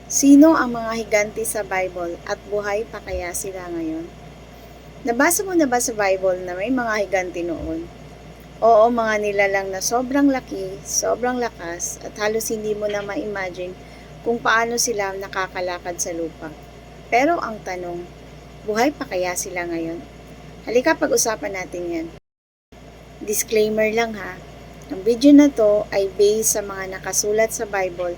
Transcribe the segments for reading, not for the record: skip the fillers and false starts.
Sino ang mga higante sa Bible at buhay pa kaya sila ngayon? Nabasa mo na ba sa Bible na may mga higante noon? Oo, mga nilalang na sobrang laki, sobrang lakas, at halos hindi mo na ma-imagine kung paano sila nakakalakad sa lupa. Pero ang tanong, buhay pa kaya sila ngayon? Halika pag-usapan natin yan. Disclaimer lang ha, ang video na to ay based sa mga nakasulat sa Bible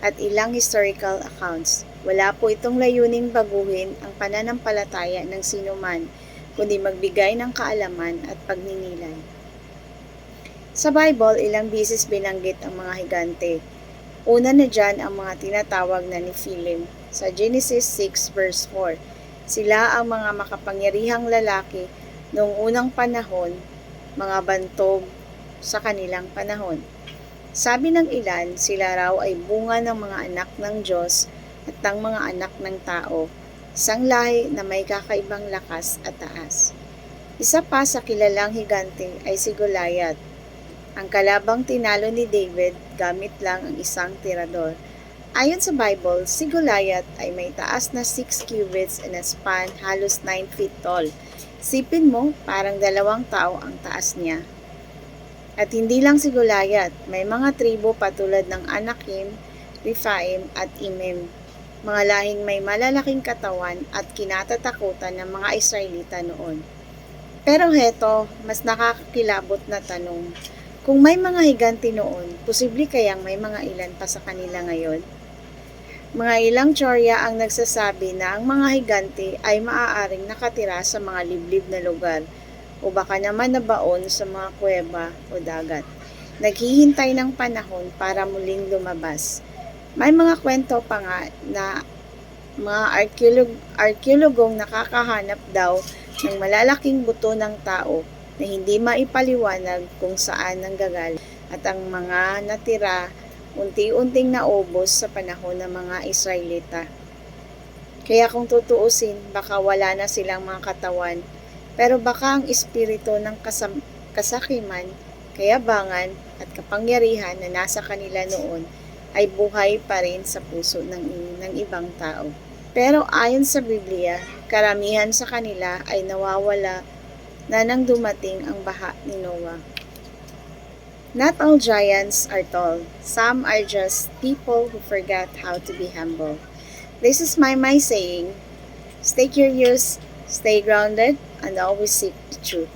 at ilang historical accounts. Wala po itong layuning baguhin ang pananampalataya ng sinuman, kundi magbigay ng kaalaman at pagninilay. Sa Bible, ilang bisis binanggit ang mga higante. Una na dyan ang mga tinatawag na Nephilim. Sa Genesis 6 verse 4, sila ang mga makapangyarihang lalaki noong unang panahon, mga bantog sa kanilang panahon. Sabi ng ilan, sila raw ay bunga ng mga anak ng Diyos at ng mga anak ng tao, isang lahi na may kakaibang lakas at taas. Isa pa sa kilalang higante ay si Goliath, ang kalabang tinalo ni David gamit lang ang isang tirador. Ayon sa Bible, si Goliath ay may taas na 6 cubits and a span halos 9 feet tall. Sipin mo, parang 2 tao ang taas niya. At hindi lang si Goliath, may mga tribo patulad ng Anakim, Rephaim at Imem, mga lahing may malalaking katawan at kinatatakutan ng mga Israelita noon. Pero heto, mas nakakakilabot na tanong, kung may mga higante noon, posible kayang may mga ilan pa sa kanila ngayon? Mga ilang tsorya ang nagsasabi na ang mga higante ay maaaring nakatira sa mga liblib na lugar o baka naman nabaon sa mga kuweba o dagat. Naghihintay ng panahon para muling lumabas. May mga kwento pa nga na mga arkeologong nakakahanap daw ng malalaking buto ng tao na hindi maipaliwanag kung saan nanggagaling at ang mga natira unti-unting naubos sa panahon ng mga Israelita. Kaya kung tutuusin, baka wala na silang mga katawan, pero baka ang espiritu ng kasakiman, kayabangan at kapangyarihan na nasa kanila noon ay buhay pa rin sa puso ng ibang tao. Pero ayon sa Biblia, karamihan sa kanila ay nawawala na nang dumating ang baha ni Noah. Not all giants are tall. Some are just people who forgot how to be humble. This is my saying, stay curious, stay grounded, and always seek the truth.